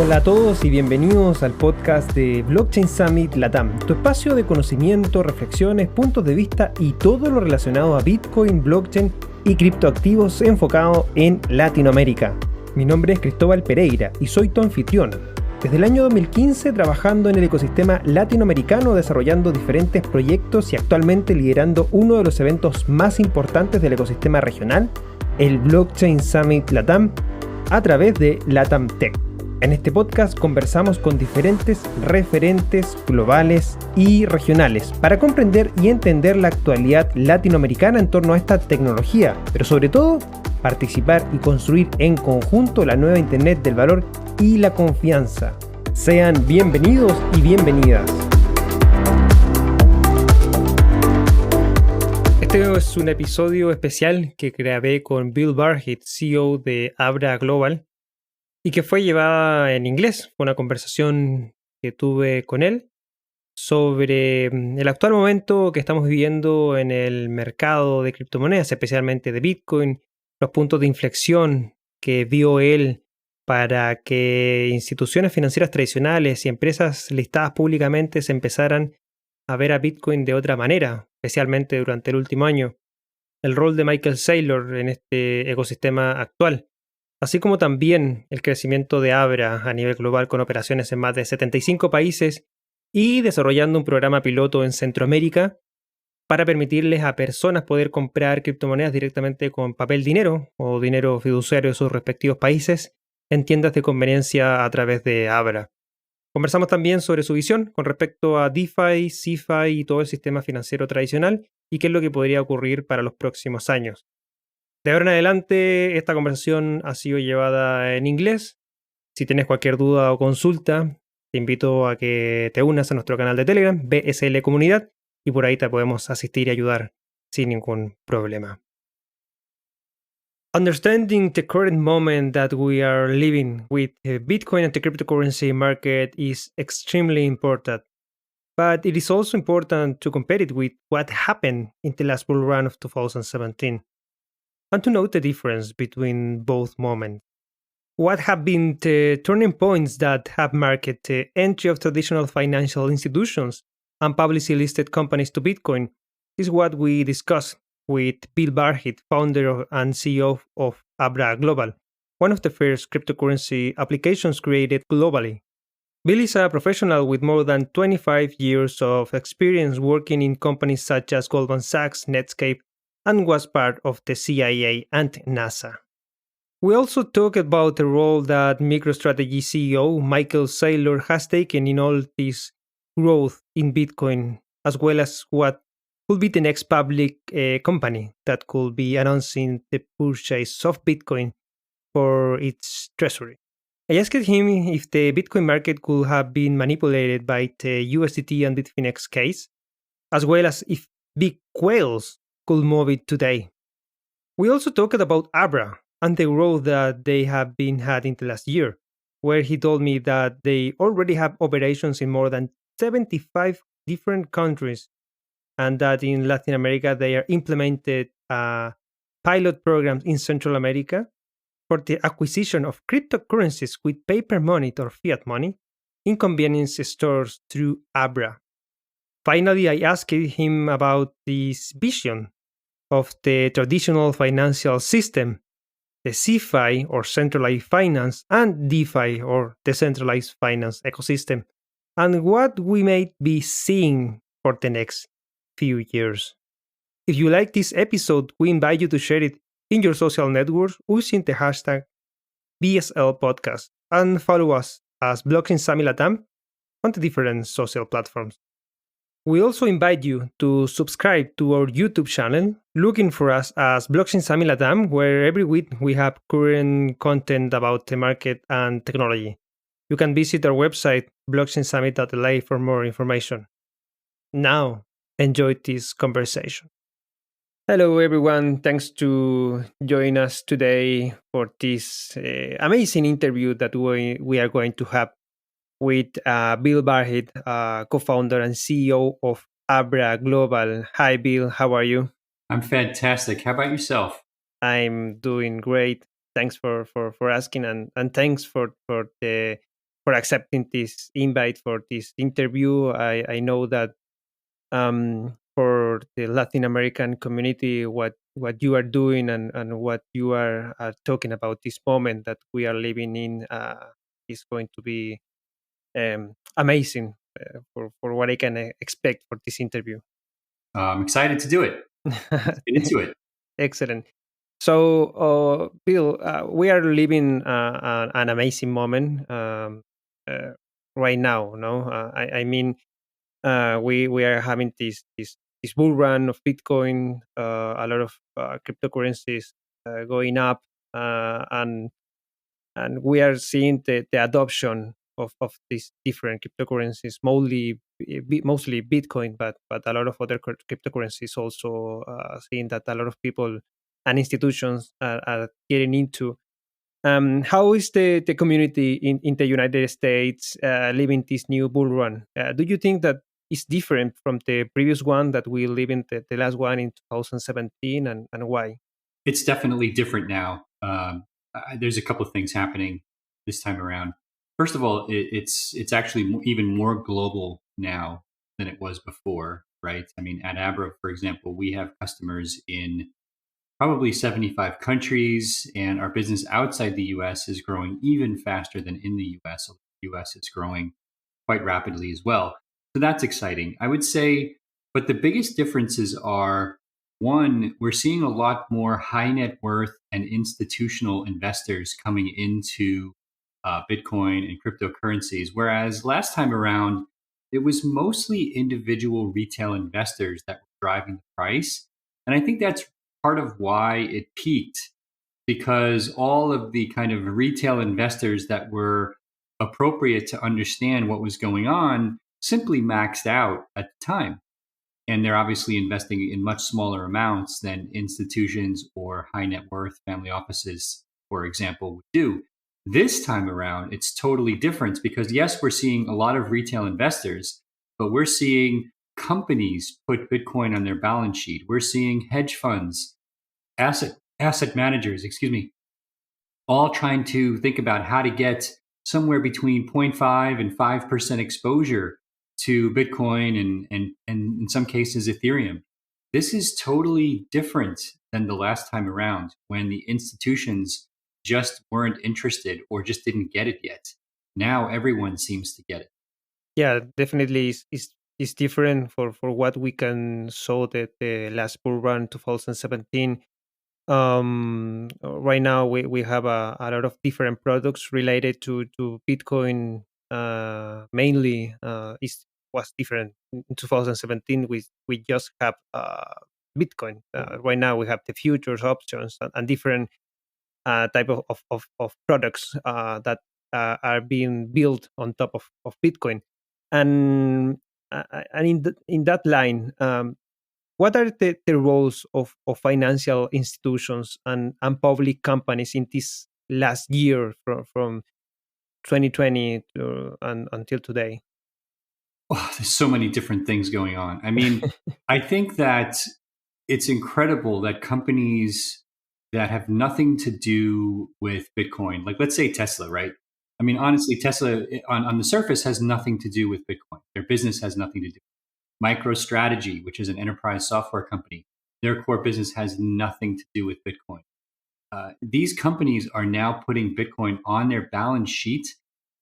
Hola a todos y bienvenidos al podcast de Blockchain Summit Latam, tu espacio de conocimiento, reflexiones, puntos de vista y todo lo relacionado a Bitcoin, blockchain y criptoactivos enfocado en Latinoamérica. Mi nombre es Cristóbal Pereira y soy tu anfitrión. Desde el año 2015 trabajando en el ecosistema latinoamericano, desarrollando diferentes proyectos y actualmente liderando uno de los eventos más importantes del ecosistema regional, el Blockchain Summit Latam, a través de Latam Tech. En este podcast conversamos con diferentes referentes globales y regionales para comprender y entender la actualidad latinoamericana en torno a esta tecnología, pero sobre todo participar y construir en conjunto la nueva Internet del valor y la confianza. Sean bienvenidos y bienvenidas. Este es un episodio especial que grabé con Bill Barhydt, CEO de Abra Global, y que fue llevada en inglés. Fue una conversación que tuve con él sobre el actual momento que estamos viviendo en el mercado de criptomonedas, especialmente de Bitcoin, los puntos de inflexión que vio él para que instituciones financieras tradicionales y empresas listadas públicamente se empezaran a ver a Bitcoin de otra manera, especialmente durante el último año. El rol de Michael Saylor en este ecosistema actual, así como también el crecimiento de Abra a nivel global con operaciones en más de 75 países y desarrollando un programa piloto en Centroamérica para permitirles a personas poder comprar criptomonedas directamente con papel dinero o dinero fiduciario de sus respectivos países en tiendas de conveniencia a través de Abra. Conversamos también sobre su visión con respecto a DeFi, CeFi y todo el sistema financiero tradicional y qué es lo que podría ocurrir para los próximos años. De ahora en adelante, esta conversación ha sido llevada en inglés. Si tienes cualquier duda o consulta, te invito a que te unas a nuestro canal de Telegram, BSL Comunidad, y por ahí te podemos asistir y ayudar sin ningún problema. Understanding the current moment that we are living with Bitcoin and the cryptocurrency market is extremely important. But it is also important to compare it with what happened in the last bull run of 2017. And to note the difference between both moments. What have been the turning points that have marked the entry of traditional financial institutions and publicly listed companies to Bitcoin is what we discuss with Bill Barhydt, founder and CEO of Abra Global, one of the first cryptocurrency applications created globally. Bill is a professional with more than 25 years of experience working in companies such as Goldman Sachs, Netscape, and was part of the CIA and NASA. We also talk about the role that MicroStrategy CEO Michael Saylor has taken in all this growth in Bitcoin, as well as what could be the next public company that could be announcing the purchase of Bitcoin for its treasury. I asked him if the Bitcoin market could have been manipulated by the USDT and Bitfinex case, as well as if big whales could move it today. We also talked about Abra and the growth that they have been had in the last year, where he told me that they already have operations in more than 75 different countries, and that in Latin America they are implemented pilot programs in Central America for the acquisition of cryptocurrencies with paper money or fiat money in convenience stores through Abra. Finally, I asked him about this vision of the traditional financial system, the CeFi or centralized finance, and DeFi or decentralized finance ecosystem, and what we may be seeing for the next few years. If you like this episode, we invite you to share it in your social networks using the hashtag BSL Podcast and follow us as Blockchain Summit Latam on the different social platforms. We also invite you to subscribe to our YouTube channel, looking for us as Blockchain Summit Latam, where every week we have current content about the market and technology. You can visit our website, blockchainsummit.la, for more information. Now, enjoy this conversation. Hello, everyone. Thanks to join us today for this amazing interview that we are going to have with Bill Barhydt, co-founder and CEO of Abra Global. Hi, Bill. How are you? I'm fantastic. How about yourself? I'm doing great. Thanks for asking, and thanks for the for accepting this invite for this interview. I know that for the Latin American community, what you are doing and what you are talking about this moment that we are living in is going to be amazing for what I can expect for this interview. I'm excited to do it. Let's get into it. Excellent. So, Bill, we are living an amazing moment right now. No, I mean, we are having this bull run of Bitcoin, a lot of cryptocurrencies going up, and we are seeing the adoption of these different cryptocurrencies, mostly Bitcoin, but a lot of other cryptocurrencies also seeing that a lot of people and institutions are getting into. How is the community in the United States living this new bull run? Do you think that is different from the previous one that we live in, the last one in 2017, and why? It's definitely different now. There's a couple of things happening this time around. First of all, it's actually even more global now than it was before, right? I mean, at Abra, for example, we have customers in probably 75 countries, and our business outside the US is growing even faster than in the US. So the US is growing quite rapidly as well. So that's exciting. I would say, but the biggest differences are one, we're seeing a lot more high net worth and institutional investors coming into Bitcoin and cryptocurrencies, whereas last time around, it was mostly individual retail investors that were driving the price. And I think that's part of why it peaked, because all of the kind of retail investors that were appropriate to understand what was going on simply maxed out at the time. And they're obviously investing in much smaller amounts than institutions or high net worth family offices, for example, would do. This time around, it's totally different because, yes, we're seeing a lot of retail investors, but we're seeing companies put Bitcoin on their balance sheet. We're seeing hedge funds, asset managers, all trying to think about how to get somewhere between 0.5 and 5% exposure to Bitcoin and in some cases Ethereum. This is totally different than the last time around when the institutions just weren't interested or just didn't get it yet. Now everyone seems to get it. Yeah, definitely is different for what we can saw the last bull run 2017. Right now we have a lot of different products related to Bitcoin. Mainly was different in 2017. We just have Bitcoin. Right now we have the futures options and different type of products that are being built on top of Bitcoin. And in that line, what are the roles of financial institutions and public companies in this last year from 2020 and until today? Oh, there's so many different things going on. I mean, I think that it's incredible that companies that have nothing to do with Bitcoin, like let's say Tesla, right? I mean, honestly, Tesla on the surface has nothing to do with Bitcoin. Their business has nothing to do. MicroStrategy, which is an enterprise software company, their core business has nothing to do with Bitcoin. These companies are now putting Bitcoin on their balance sheet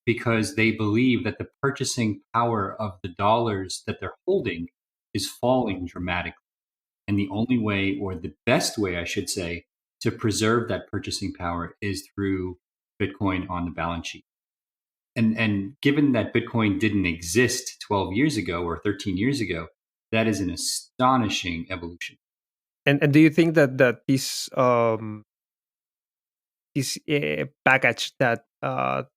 because they believe that the purchasing power of the dollars that they're holding is falling dramatically. And the only way, or the best way, I should say, to preserve that purchasing power is through Bitcoin on the balance sheet. And given that Bitcoin didn't exist 12 years ago or 13 years ago, that is an astonishing evolution. And do you think that this package that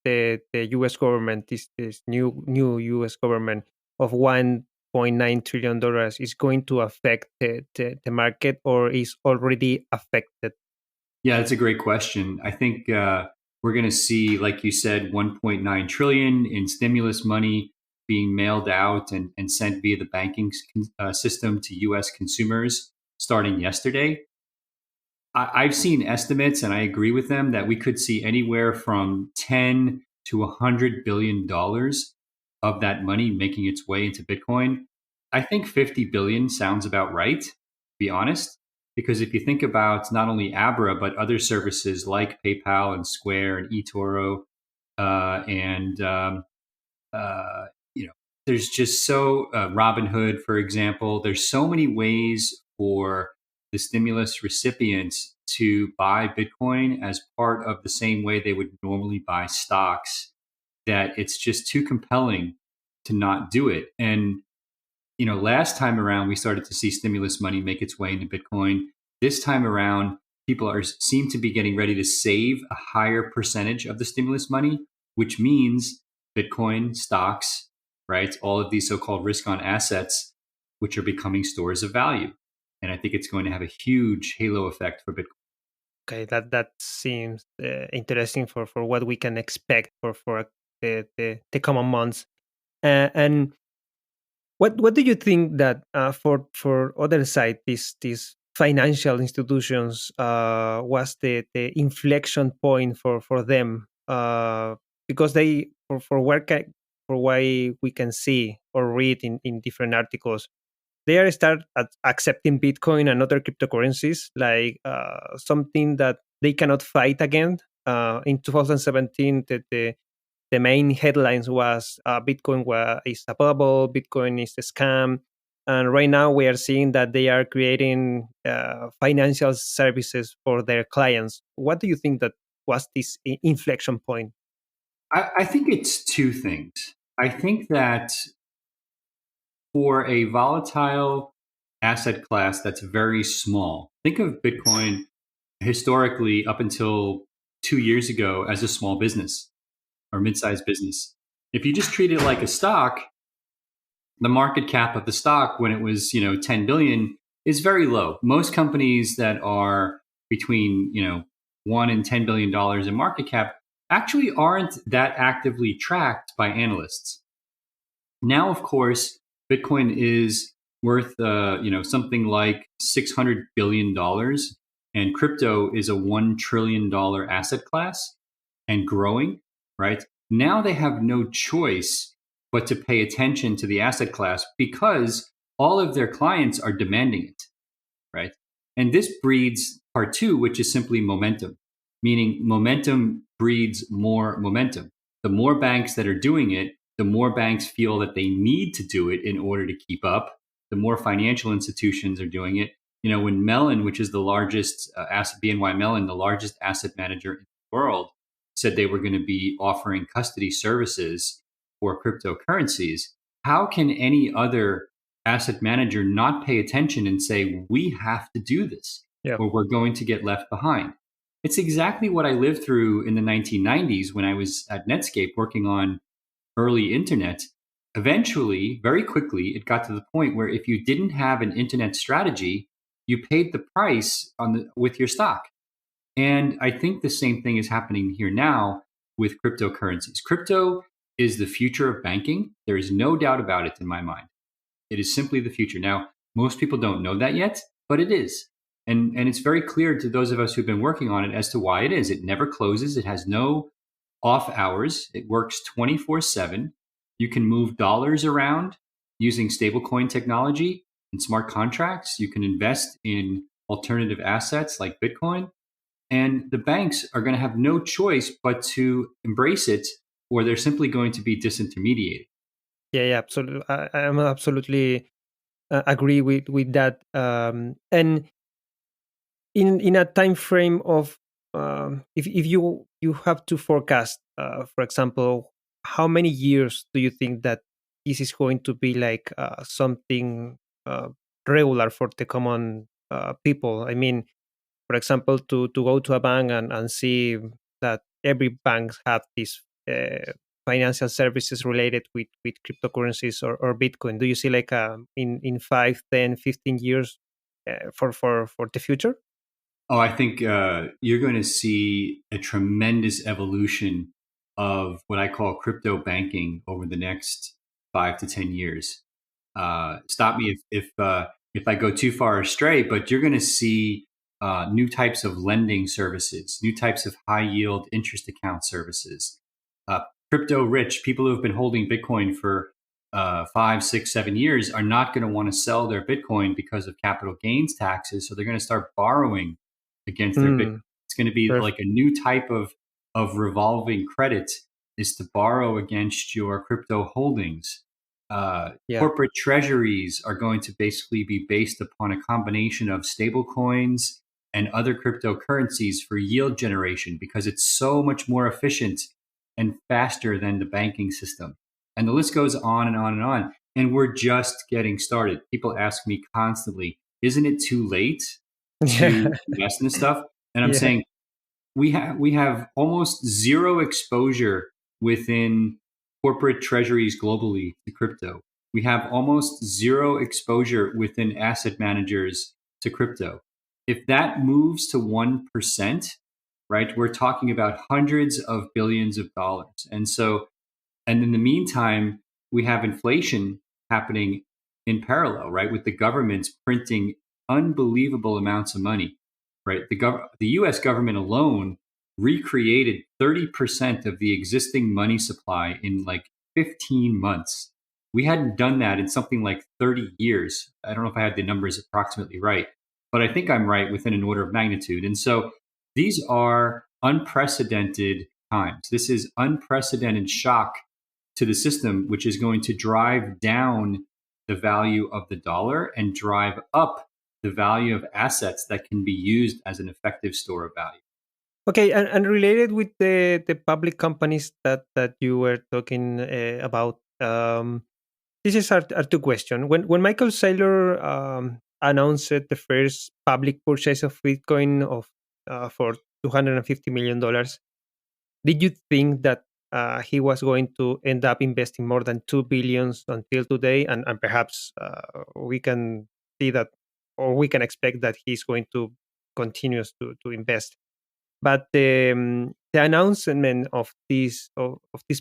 the U.S. government, this new U.S. government of $1.9 trillion is going to affect the market, or is already affected? Yeah, that's a great question. I think we're going to see, like you said, 1.9 trillion in stimulus money being mailed out and sent via the banking system to U.S. consumers starting yesterday. I've seen estimates, and I agree with them, that we could see anywhere from 10 to $100 billion of that money making its way into Bitcoin. I think 50 billion sounds about right, to be honest, because if you think about not only Abra, but other services like PayPal and Square and eToro, and you know, there's just Robinhood, for example, there's so many ways for the stimulus recipients to buy Bitcoin as part of the same way they would normally buy stocks, that it's just too compelling to not do it. And last time around, we started to see stimulus money make its way into Bitcoin. This time around, people seem to be getting ready to save a higher percentage of the stimulus money, which means Bitcoin, stocks, right? All of these so-called risk-on assets, which are becoming stores of value. And I think it's going to have a huge halo effect for Bitcoin. Okay, that seems interesting for what we can expect for the coming months. And what do you think that for other side, these financial institutions was the inflection point for them, because they for why we can see or read in different articles, they are start accepting Bitcoin and other cryptocurrencies like something that they cannot fight against. In 2017, the main headlines was Bitcoin is a bubble, Bitcoin is a scam, and right now we are seeing that they are creating financial services for their clients. What do you think that was this inflection point? I think it's two things. I think that for a volatile asset class that's very small, think of Bitcoin historically up until 2 years ago as a small business or mid-sized business. If you just treat it like a stock, the market cap of the stock when it was 10 billion is very low. Most companies that are between 1 and $10 billion in market cap actually aren't that actively tracked by analysts. Now, of course, Bitcoin is worth something like $600 billion, and crypto is a $1 trillion asset class and growing, right? Now they have no choice but to pay attention to the asset class because all of their clients are demanding it, right? And this breeds part two, which is simply momentum, meaning momentum breeds more momentum. The more banks that are doing it, the more banks feel that they need to do it in order to keep up. The more financial institutions are doing it. When Mellon, which is the largest BNY Mellon, the largest asset manager in the world, said they were going to be offering custody services for cryptocurrencies, how can any other asset manager not pay attention and say, we have to do this, or we're going to get left behind? It's exactly what I lived through in the 1990s when I was at Netscape working on early internet. Eventually, very quickly, it got to the point where if you didn't have an internet strategy, you paid the price with your stock. And I think the same thing is happening here now with cryptocurrencies. Crypto is the future of banking. There is no doubt about it in my mind. It is simply the future. Now, most people don't know that yet, but it is. And it's very clear to those of us who've been working on it as to why it is. It never closes. It has no off hours. It works 24/7. You can move dollars around using stablecoin technology and smart contracts. You can invest in alternative assets like Bitcoin. And the banks are going to have no choice but to embrace it, or they're simply going to be disintermediated. Yeah, absolutely. I am absolutely agree with that. And in a time frame of if you have to forecast, for example, how many years do you think that this is going to be like something regular for the common people? I mean, for example, to go to a bank and see that every bank have these financial services related with cryptocurrencies or Bitcoin. Do you see like in 5, 10, 15 years for the future? Oh, I think you're going to see a tremendous evolution of what I call crypto banking over the next 5 to 10 years. Stop me if I go too far astray, but you're going to see new types of lending services, new types of high yield interest account services, crypto rich people who have been holding Bitcoin for 5, 6, 7 years are not going to want to sell their Bitcoin because of capital gains taxes. So they're going to start borrowing against their Bitcoin. Mm, It's going to be perfect. like a new type of revolving credit is to borrow against your crypto holdings. Yeah. Corporate treasuries are going to basically be based upon a combination of stable coins and other cryptocurrencies for yield generation because it's so much more efficient and faster than the banking system. And the list goes on and on and on. And we're just getting started. People ask me constantly, isn't it too late Yeah. to invest in this stuff? And I'm Yeah. saying we have almost zero exposure within corporate treasuries globally to crypto. We have almost zero exposure within asset managers to crypto. If that moves to 1%, right, we're talking about hundreds of billions of dollars. And in the meantime, we have inflation happening in parallel, right, with the governments printing unbelievable amounts of money, right? The US government alone recreated 30% of the existing money supply in like 15 months. We hadn't done that in something like 30 years. I don't know if I had the numbers approximately right, but I think I'm right within an order of magnitude. And so these are unprecedented times. This is unprecedented shock to the system, which is going to drive down the value of the dollar and drive up the value of assets that can be used as an effective store of value. Okay, and related with the public companies that you were talking about, this is our two questions. When Michael Saylor announced the first public purchase of Bitcoin of for $250 million, did you think that he was going to end up investing more than 2 billions until today, and perhaps we can see that, or we can expect that he's going to continues to invest? But the announcement of this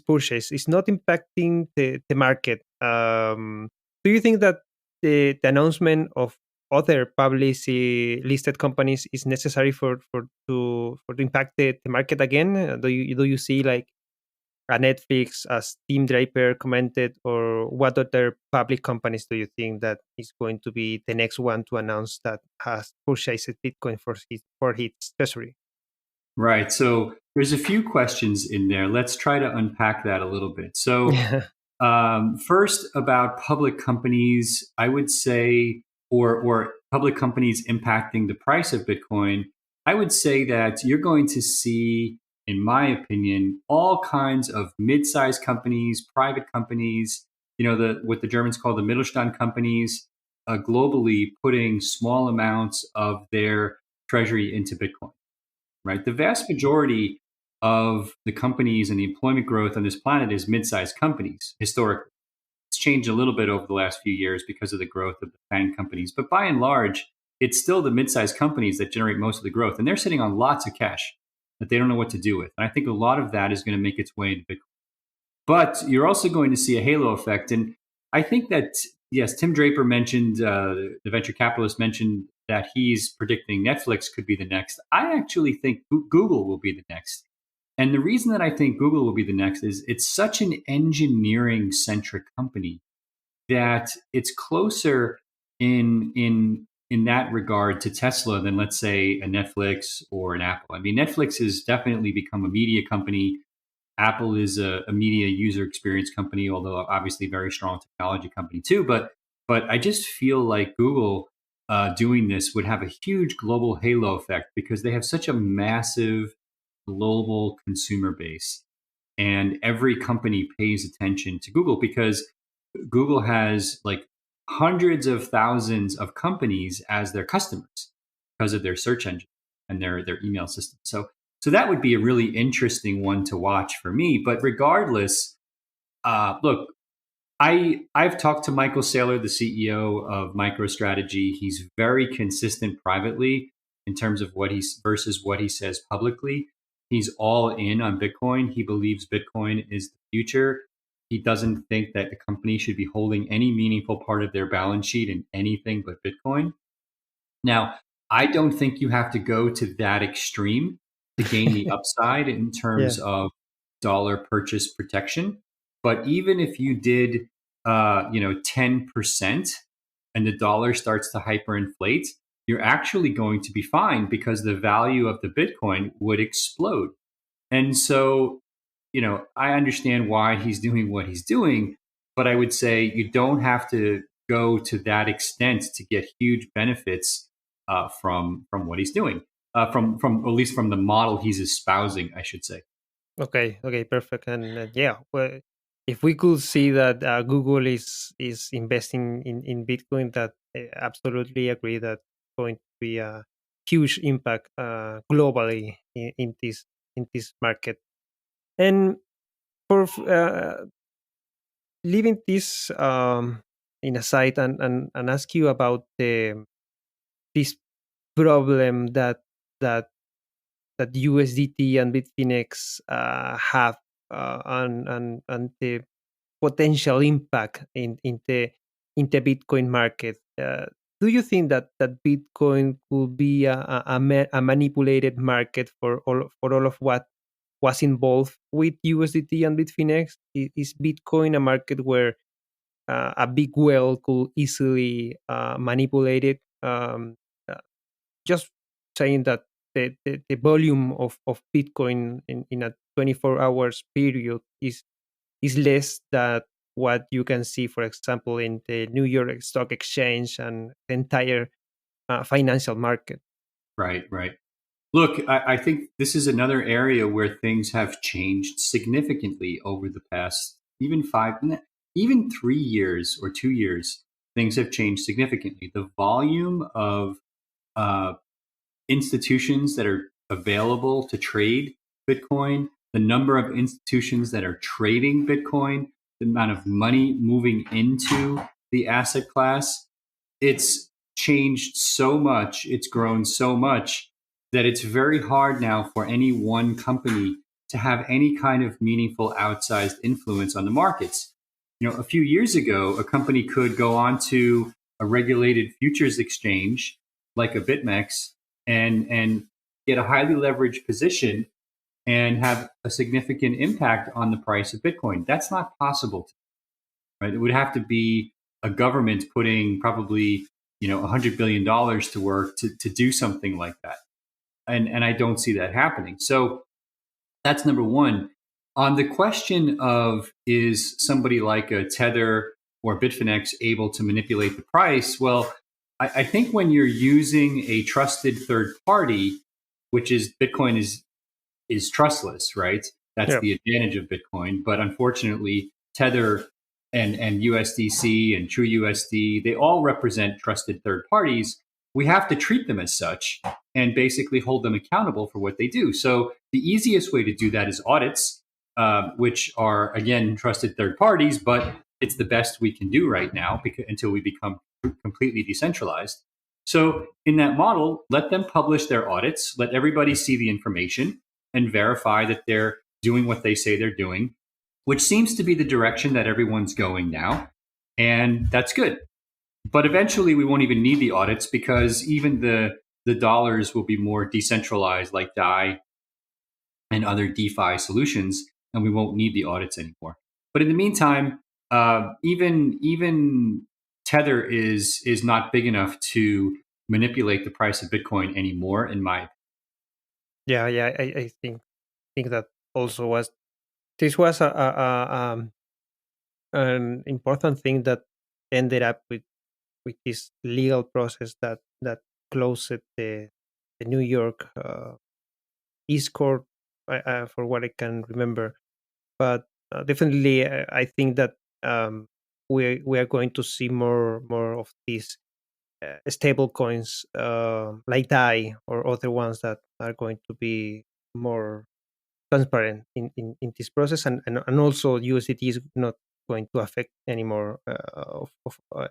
purchase is not impacting the market. Do you think that the announcement of other publicly listed companies is necessary to impact the market again? Do you see like a Netflix, as Tim Draper commented, or what other public companies do you think that is going to be the next one to announce that has purchased Bitcoin for its treasury? Right. So there's a few questions in there. Let's try to unpack that a little bit. So, first, about public companies, I would say, or public companies impacting the price of Bitcoin, I would say that you're going to see, in my opinion, all kinds of mid-sized companies, private companies, what the Germans call the Mittelstand companies, globally putting small amounts of their treasury into Bitcoin, right? The vast majority of the companies and the employment growth on this planet is mid-sized companies historically. It's changed a little bit over the last few years because of the growth of the FANG companies, but by and large, it's still the mid-sized companies that generate most of the growth, and they're sitting on lots of cash that they don't know what to do with. And I think a lot of that is going to make its way into Bitcoin. But you're also going to see a halo effect. And I think that, yes, Tim Draper mentioned, the venture capitalist mentioned that he's predicting Netflix could be the next. I actually think Google will be the next. And the reason that I think Google will be the next is it's such an engineering centric company that it's closer in that regard to Tesla than, let's say, a Netflix or an Apple. I mean, Netflix has definitely become a media company. Apple is a media user experience company, although obviously very strong technology company too. But I just feel like Google doing this would have a huge global halo effect because they have such a massive global consumer base, and every company pays attention to Google because Google has like hundreds of thousands of companies as their customers because of their search engine and their email system. So that would be a really interesting one to watch for me. But regardless, look, I've talked to Michael Saylor, the CEO of MicroStrategy. He's very consistent privately in terms of versus what he says publicly. He's all in on Bitcoin. He believes Bitcoin is the future. He doesn't think that the company should be holding any meaningful part of their balance sheet in anything but Bitcoin. Now, I don't think you have to go to that extreme to gain the upside in Yeah. terms of dollar purchase protection. But even if you did, 10% and the dollar starts to hyperinflate, you're actually going to be fine because the value of the Bitcoin would explode. And so, I understand why he's doing what he's doing, but I would say you don't have to go to that extent to get huge benefits from what he's doing, from at least from the model he's espousing, I should say. Okay, perfect. And yeah, well, if we could see that Google is investing in Bitcoin, that absolutely agree that going to be a huge impact globally in this market. And for leaving this in aside and ask you about this problem that that USDT and Bitfinex have and the potential impact in the Bitcoin market. Do you think that Bitcoin could be a manipulated market for all of what was involved with USDT and Bitfinex? Is Bitcoin a market where a big whale could easily manipulate it? Uh, just saying that the volume of Bitcoin in a 24 hours period is less than what you can see, for example, in the New York Stock Exchange and the entire financial market. Right, right. Look, I think this is another area where things have changed significantly over the past even 3 years or 2 years. Things have changed significantly. The volume of uh, institutions that are available to trade Bitcoin, the number of institutions that are trading Bitcoin, the amount of money moving into the asset class, it's changed so much, it's grown so much that it's very hard now for any one company to have any kind of meaningful outsized influence on the markets. A few years ago, a company could go on to a regulated futures exchange like a BitMEX and get a highly leveraged position and have a significant impact on the price of Bitcoin. That's not possible, right? It would have to be a government putting probably $100 billion to work to do something like that, and I don't see that happening. So that's number one. On the question of is somebody like a Tether or Bitfinex able to manipulate the price? Well, I think when you're using a trusted third party, which is Bitcoin is trustless, right? That's Yeah. the advantage of Bitcoin. But unfortunately, Tether and USDC and TrueUSD, they all represent trusted third parties. We have to treat them as such and basically hold them accountable for what they do. So the easiest way to do that is audits, which are, again, trusted third parties, but it's the best we can do right now until we become completely decentralized. So in that model, let them publish their audits, let everybody see the information and verify that they're doing what they say they're doing, which seems to be the direction that everyone's going now. And that's good. But eventually we won't even need the audits because even the dollars will be more decentralized like DAI and other DeFi solutions, and we won't need the audits anymore. But in the meantime, even Tether is not big enough to manipulate the price of Bitcoin anymore, in my. Yeah. I think that also was this was an important thing that ended up with this legal process that closed the New York East Court, for what I can remember. But definitely, I think that we are going to see more of these stable coins like DAI or other ones that are going to be more transparent in this process, and also USDT is not going to affect anymore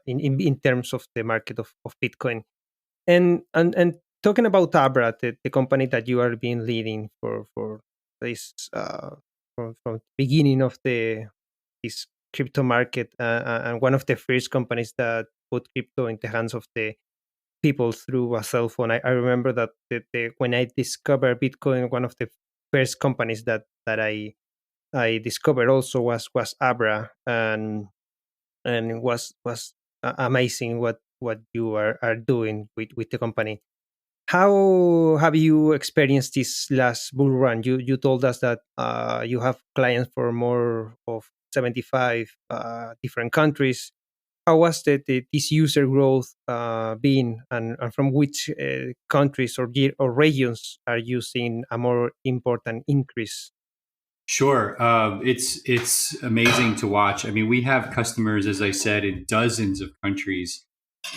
in terms of the market of Bitcoin. And talking about Abra, the company that you are being leading for this from beginning of the this crypto market, and one of the first companies that put crypto in the hands of the people through a cell phone. I remember that when I discovered Bitcoin, one of the first companies that I I discovered also was Abra, and it was amazing what you are doing with the company. How have you experienced this last bull run? You told us that you have clients for more of 75 different countries. How was this user growth been, and from which countries or regions are you seeing a more important increase? Sure. It's amazing to watch. I mean, we have customers, as I said, in dozens of countries.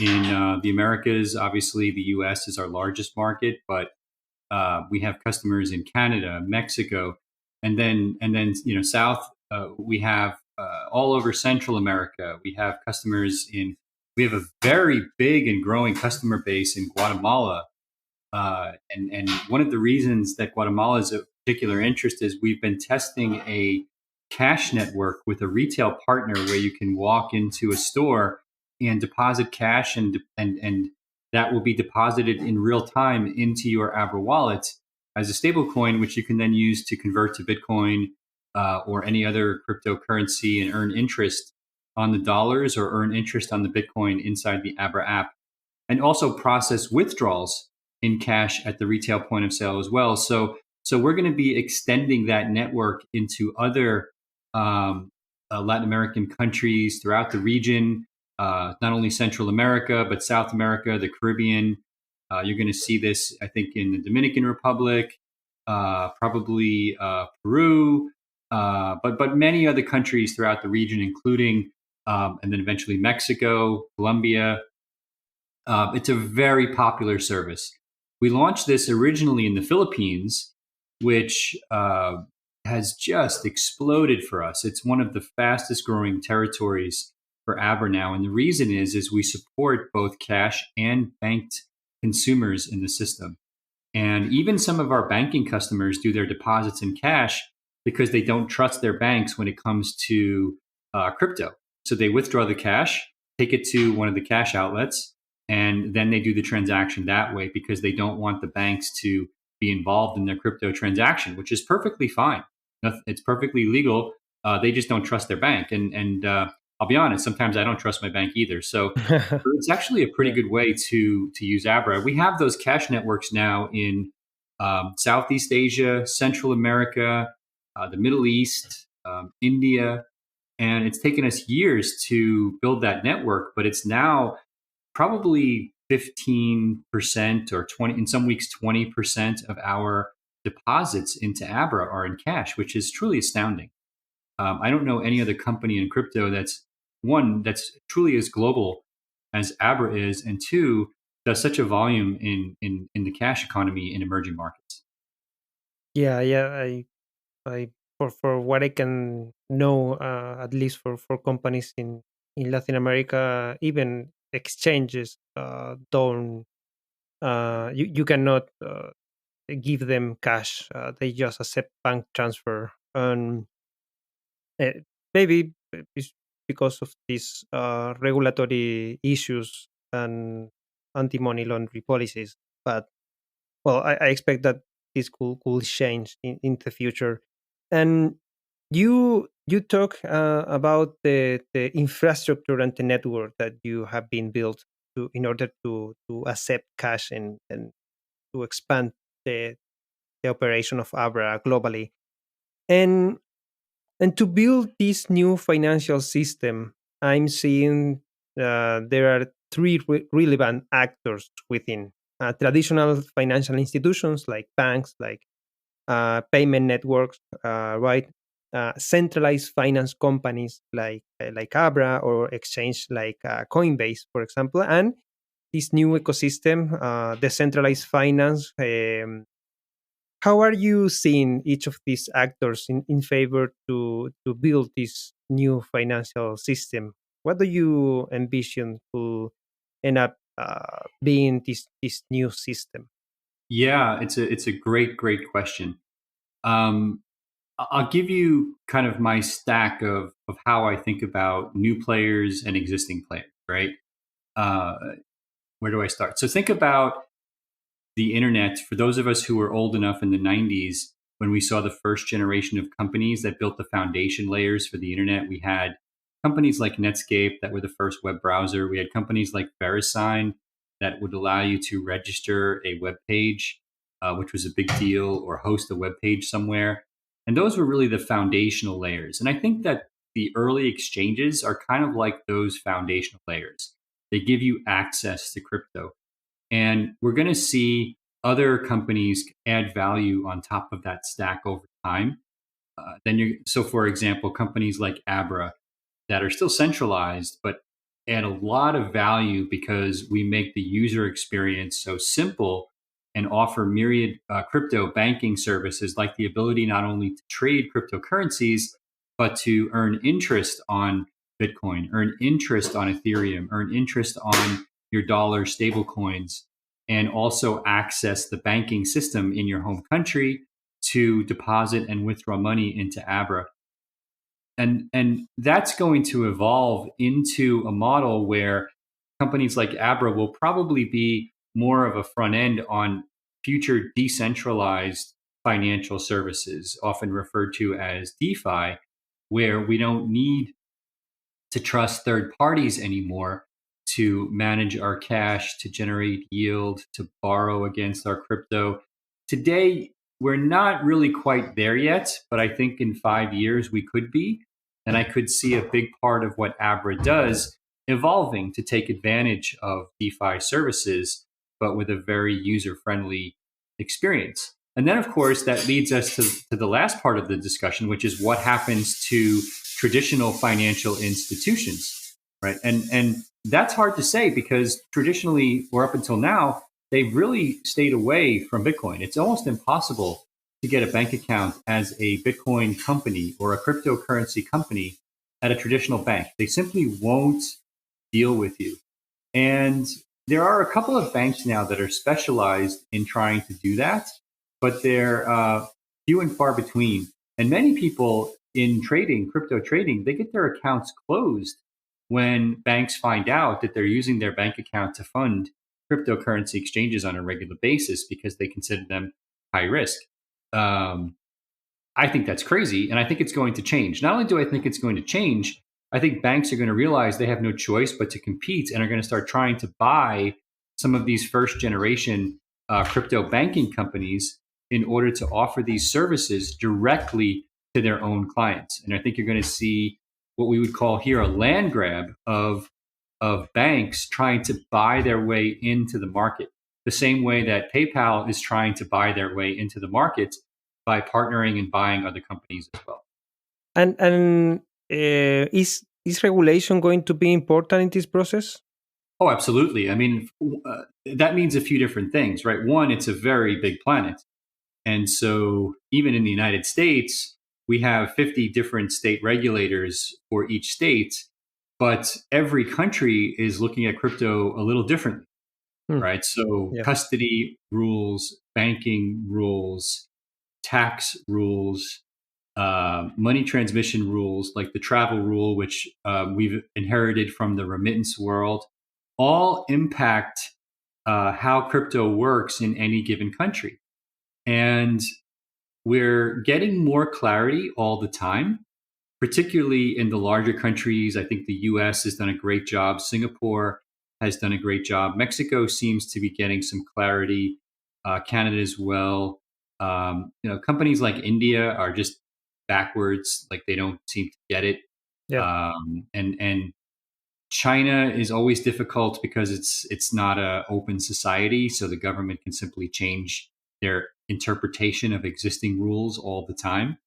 In the Americas, obviously, the U.S. is our largest market, but we have customers in Canada, Mexico, and then south. We have all over Central America. We have customers in. We have a very big and growing customer base in Guatemala. And one of the reasons that Guatemala is of particular interest is we've been testing a cash network with a retail partner where you can walk into a store and deposit cash, and that will be deposited in real time into your Abra wallet as a stable coin, which you can then use to convert to Bitcoin or any other cryptocurrency and earn interest on the dollars or earn interest on the Bitcoin inside the Abra app, and also process withdrawals in cash at the retail point of sale as well. So we're going to be extending that network into other Latin American countries throughout the region, not only Central America, but South America, the Caribbean. You're going to see this, I think, in the Dominican Republic, probably Peru, but many other countries throughout the region, including, and then eventually Mexico, Colombia. It's a very popular service. We launched this originally in the Philippines, which has just exploded for us. It's one of the fastest growing territories for Abra now. And the reason is we support both cash and banked consumers in the system. And even some of our banking customers do their deposits in cash because they don't trust their banks when it comes to crypto. So they withdraw the cash, take it to one of the cash outlets, and then they do the transaction that way because they don't want the banks to be involved in their crypto transaction, which is perfectly fine. It's perfectly legal. They just don't trust their bank. And I'll be honest, sometimes I don't trust my bank either. So it's actually a pretty Yeah. good way to use Abra. We have those cash networks now in Southeast Asia, Central America, the Middle East, India. And it's taken us years to build that network, but it's now probably 15% or 20, in some weeks, 20% of our deposits into Abra are in cash, which is truly astounding. I don't know any other company in crypto that's truly as global as Abra is, and two, does such a volume in the cash economy in emerging markets. Yeah. I for what I can know, at least for companies in Latin America, even exchanges don't. You cannot give them cash. They just accept bank transfer, and uh, maybe it's because of these regulatory issues and anti-money laundering policies. But well, I expect that this could change in the future. And you talk about the infrastructure and the network that you have been built in order to accept cash and to expand the operation of Abra globally. And to build this new financial system, I'm seeing there are three relevant actors within traditional financial institutions like banks, like payment networks, right? Centralized finance companies like Abra, or exchange like Coinbase, for example, and this new ecosystem, decentralized finance. How are you seeing each of these actors in favor to build this new financial system? What do you envision to end up being this new system? Yeah, it's a great question. Um, I'll give you kind of my stack of how I think about new players and existing players, right? Uh, where do I start? So think about the internet. For those of us who were old enough in the 90s, when we saw the first generation of companies that built the foundation layers for the internet. We had companies like Netscape that were the first web browser. We had companies like VeriSign that would allow you to register a web page, which was a big deal, or host a web page somewhere. And those were really the foundational layers. And I think that the early exchanges are kind of like those foundational layers. They give you access to crypto. And we're going to see other companies add value on top of that stack over time. So for example, companies like Abra that are still centralized, but add a lot of value because we make the user experience so simple and offer myriad crypto banking services, like the ability not only to trade cryptocurrencies, but to earn interest on Bitcoin, earn interest on Ethereum, earn interest on your dollar stablecoins, and also access the banking system in your home country to deposit and withdraw money into Abra. And that's going to evolve into a model where companies like Abra will probably be more of a front end on future decentralized financial services, often referred to as DeFi, where we don't need to trust third parties anymore to manage our cash, to generate yield, to borrow against our crypto. Today, we're not really quite there yet, but I think in 5 years we could be. And I could see a big part of what Abra does evolving to take advantage of DeFi services, but with a very user-friendly experience. And then, of course, that leads us to the last part of the discussion, which is what happens to traditional financial institutions, right? And that's hard to say because traditionally, or up until now, they've really stayed away from Bitcoin. It's almost impossible to get a bank account as a Bitcoin company or a cryptocurrency company at a traditional bank. They simply won't deal with you. And there are a couple of banks now that are specialized in trying to do that, but they're few and far between. And many people in trading, crypto trading, they get their accounts closed when banks find out that they're using their bank account to fund cryptocurrency exchanges on a regular basis because they consider them high risk. I think that's crazy, and I think it's going to change. Not only do I think it's going to change, I think banks are going to realize they have no choice but to compete and are going to start trying to buy some of these first generation crypto banking companies in order to offer these services directly to their own clients. And I think you're going to see what we would call here a land grab of banks trying to buy their way into the market, the same way that PayPal is trying to buy their way into the market by partnering and buying other companies as well. And is regulation going to be important in this process? Oh, absolutely. I mean, that means a few different things, right? One, it's a very big planet. And so even in the United States, we have 50 different state regulators for each state, but every country is looking at crypto a little differently, right? So custody rules, banking rules, tax rules, money transmission rules, like the travel rule, which we've inherited from the remittance world, all impact how crypto works in any given country. And we're getting more clarity all the time, particularly in the larger countries. I think the US has done a great job. Singapore has done a great job. Mexico seems to be getting some clarity. Canada as well. Companies like India are just backwards, like they don't seem to get it. And China is always difficult because it's not an open society, so the government can simply change their interpretation of existing rules all the time.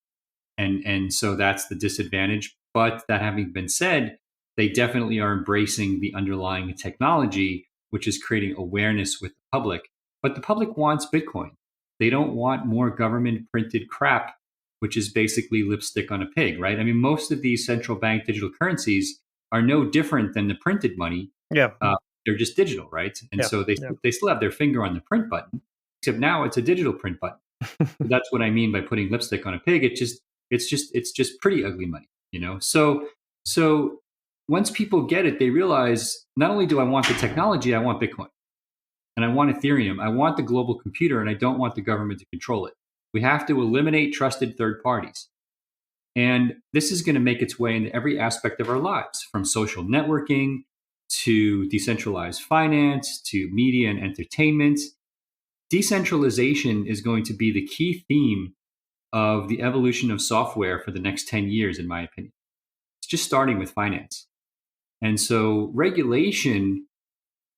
And so that's the disadvantage. But that having been said, they definitely are embracing the underlying technology, which is creating awareness with the public. But the public wants Bitcoin. They don't want more government printed crap, which is basically lipstick on a pig, right? I mean, most of these central bank digital currencies are no different than the printed money. They're just digital, right? And so they still have their finger on the print button, except now it's a digital print button. That's what I mean by putting lipstick on a pig. It's just pretty ugly money, So once people get it, they realize not only do I want the technology, I want Bitcoin. And I want Ethereum. I want the global computer, and I don't want the government to control it. We have to eliminate trusted third parties. And this is going to make its way into every aspect of our lives, from social networking to decentralized finance to media and entertainment. Decentralization is going to be the key theme of the evolution of software for the next 10 years, in my opinion. It's just starting with finance. And so regulation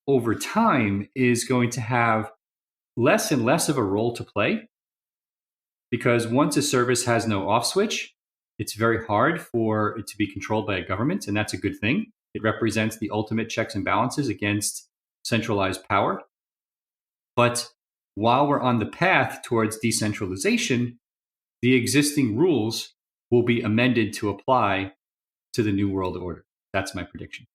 over time is going to have less and less of a role to play, because once a service has no off switch, it's very hard for it to be controlled by a government, and that's a good thing. It represents the ultimate checks and balances against centralized power. But while we're on the path towards decentralization, the existing rules will be amended to apply to the new world order. That's my prediction.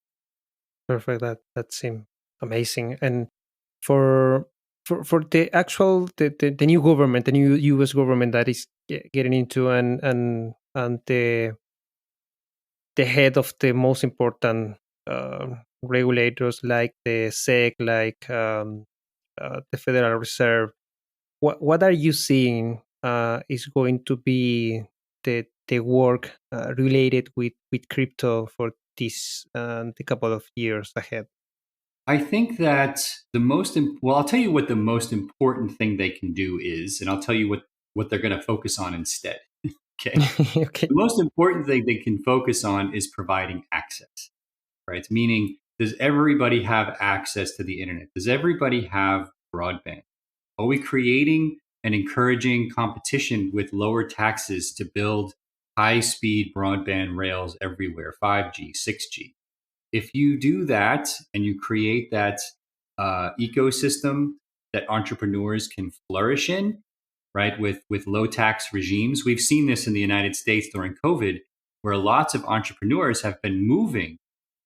Perfect. That seems amazing. And for the actual the new government, the new U.S. government that is getting into, and the head of the most important regulators like the SEC, like the Federal Reserve, what are you seeing is going to be the work related with crypto for this the couple of years ahead? I think that well, I'll tell you what the most important thing they can do is, and I'll tell you what they're going to focus on instead. Okay. Okay. The most important thing they can focus on is providing access, right? Meaning, does everybody have access to the internet? Does everybody have broadband? Are we creating and encouraging competition with lower taxes to build high-speed broadband rails everywhere, 5G, 6G? If you do that and you create that ecosystem that entrepreneurs can flourish in, right, with low tax regimes, we've seen this in the United States during COVID, where lots of entrepreneurs have been moving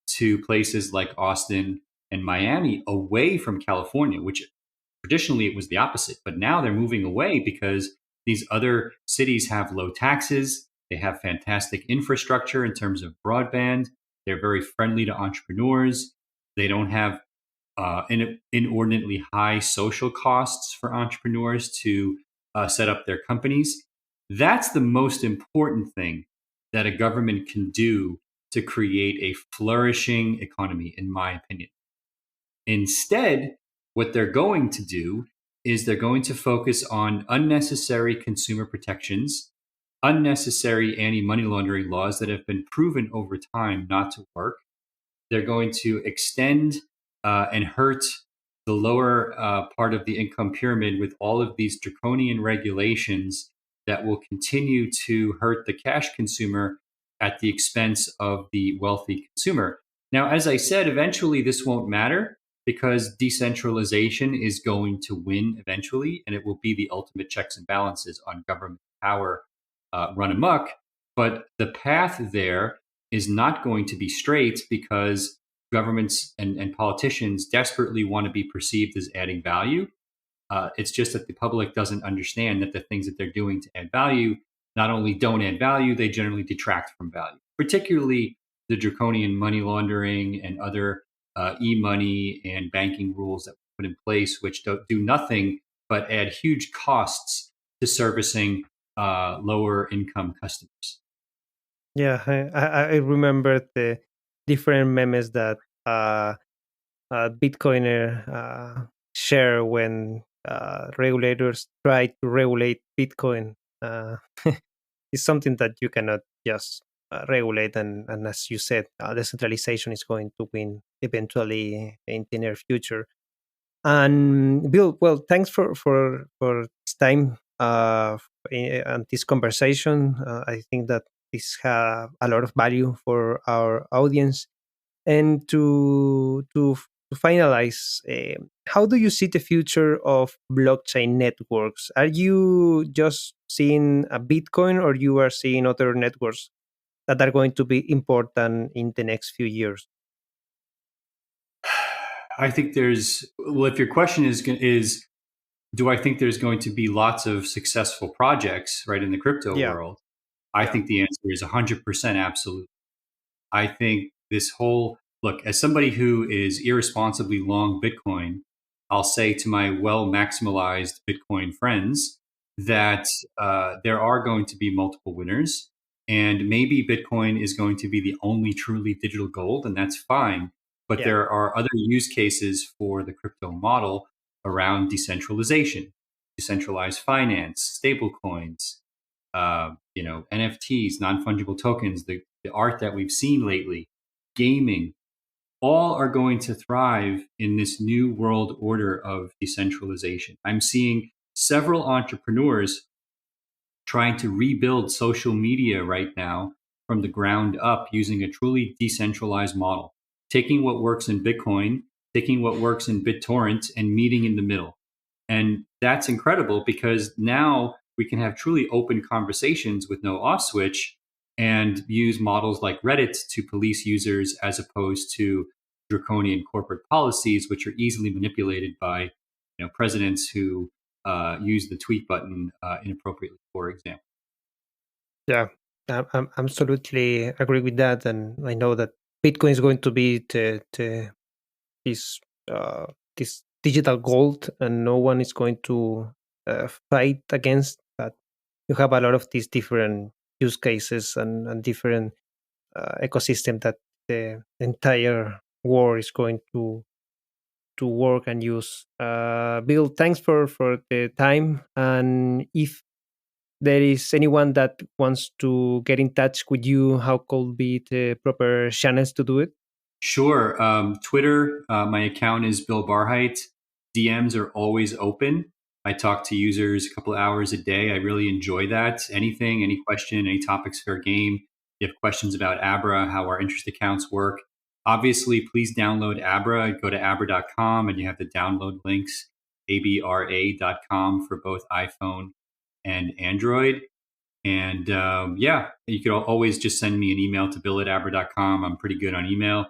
to places like Austin and Miami away from California, which traditionally it was the opposite. But now they're moving away because these other cities have low taxes. They have fantastic infrastructure in terms of broadband. They're very friendly to entrepreneurs. They don't have inordinately high social costs for entrepreneurs to set up their companies. That's the most important thing that a government can do to create a flourishing economy, in my opinion. Instead, what they're going to do is they're going to focus on unnecessary consumer protections, unnecessary anti-money laundering laws that have been proven over time not to work. They're going to extend and hurt the lower part of the income pyramid with all of these draconian regulations that will continue to hurt the cash consumer at the expense of the wealthy consumer. Now, as I said, eventually this won't matter, because decentralization is going to win eventually, and it will be the ultimate checks and balances on government power run amok. But the path there is not going to be straight, because governments and politicians desperately want to be perceived as adding value. It's just that the public doesn't understand that the things that they're doing to add value not only don't add value, they generally detract from value, particularly the draconian money laundering and other e-money and banking rules that were put in place, which don't do nothing but add huge costs to servicing lower income customers. Yeah, I remember the different memes that Bitcoiner share when regulators try to regulate Bitcoin. It's something that you cannot just regulate, and as you said, decentralization is going to win eventually in the near future. And Bill, well, thanks for this time and this conversation. I think that this have a lot of value for our audience. And to finalize, how do you see the future of blockchain networks? Are you just seeing a Bitcoin, or you are seeing other networks that are going to be important in the next few years? I think if your question is, do I think there's going to be lots of successful projects, right, in the crypto world? I think the answer is 100% absolute. I think look, as somebody who is irresponsibly long Bitcoin, I'll say to my well maximalized Bitcoin friends, that there are going to be multiple winners, and maybe Bitcoin is going to be the only truly digital gold, and that's fine. But there are other use cases for the crypto model around decentralization, decentralized finance, stablecoins, NFTs, non-fungible tokens, the art that we've seen lately, gaming, all are going to thrive in this new world order of decentralization. I'm seeing several entrepreneurs trying to rebuild social media right now from the ground up using a truly decentralized model, taking what works in Bitcoin, taking what works in BitTorrent, and meeting in the middle. And that's incredible because now we can have truly open conversations with no off switch and use models like Reddit to police users as opposed to draconian corporate policies, which are easily manipulated by presidents who use the tweet button inappropriately, for example. Yeah, I'm absolutely agree with that, and I know that Bitcoin is going to be this digital gold, and no one is going to fight against. But you have a lot of these different use cases and different ecosystem that the entire world is going to work and use. Bill, thanks for the time, and if there is anyone that wants to get in touch with you, how could be the proper channels to do it? Sure. Twitter, my account is Bill Barhydt. DMs are always open. I talk to users a couple of hours a day. I really enjoy that. Anything, any question, any topics, fair game. If you have questions about Abra, how our interest accounts work, obviously, please download Abra. Go to abra.com and you have the download links, abra.com for both iPhone and Android. And you could always just send me an email to bill@abra.com. I'm pretty good on email.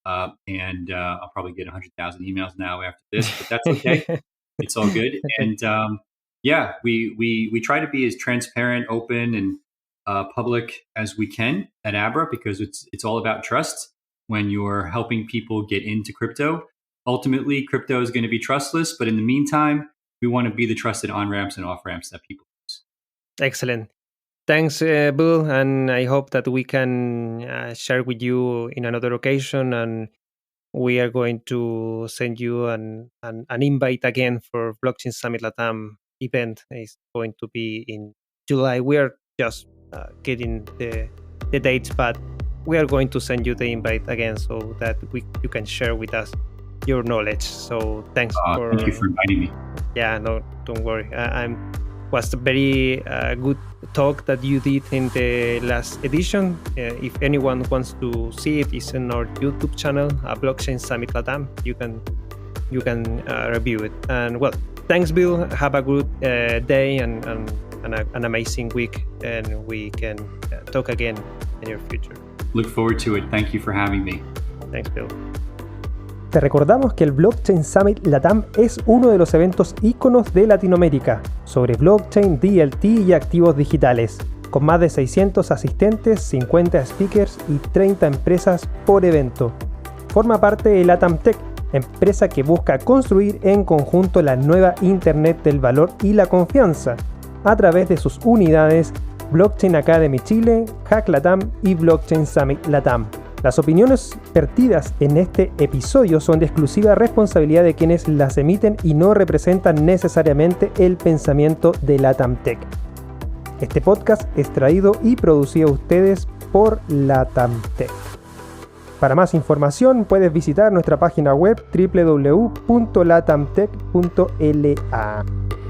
And I'll probably get 100,000 emails now after this, but that's okay. It's all good. And we try to be as transparent, open, and public as we can at Abra because it's all about trust. When you're helping people get into crypto, ultimately crypto is going to be trustless. But in the meantime, we want to be the trusted on-ramps and off-ramps that people use. Excellent. Thanks, Bill, and I hope that we can share with you in another occasion, and we are going to send you an invite again for Blockchain Summit Latam event. It's going to be in July. We are just getting the dates, but we are going to send you the invite again so that you can share with us your knowledge. So thank you for inviting me. Yeah, no, don't worry. Was a very good talk that you did in the last edition. If anyone wants to see it, it's on our YouTube channel, Blockchain Summit Latam. You can review it. And well, thanks, Bill. Have a good day and an amazing week, and we can talk again in your future. Look forward to it. Thank you for having me. Thanks, Bill. Te recordamos que el Blockchain Summit Latam es uno de los eventos íconos de Latinoamérica sobre blockchain, DLT y activos digitales, con más de 600 asistentes, 50 speakers y 30 empresas por evento. Forma parte de Latam Tech, empresa que busca construir en conjunto la nueva Internet del valor y la confianza, a través de sus unidades Blockchain Academy Chile, Hack Latam y Blockchain Summit Latam. Las opiniones vertidas en este episodio son de exclusiva responsabilidad de quienes las emiten y no representan necesariamente el pensamiento de Latam Tech. Este podcast es traído y producido a ustedes por Latam Tech. Para más información puedes visitar nuestra página web www.latamtech.la.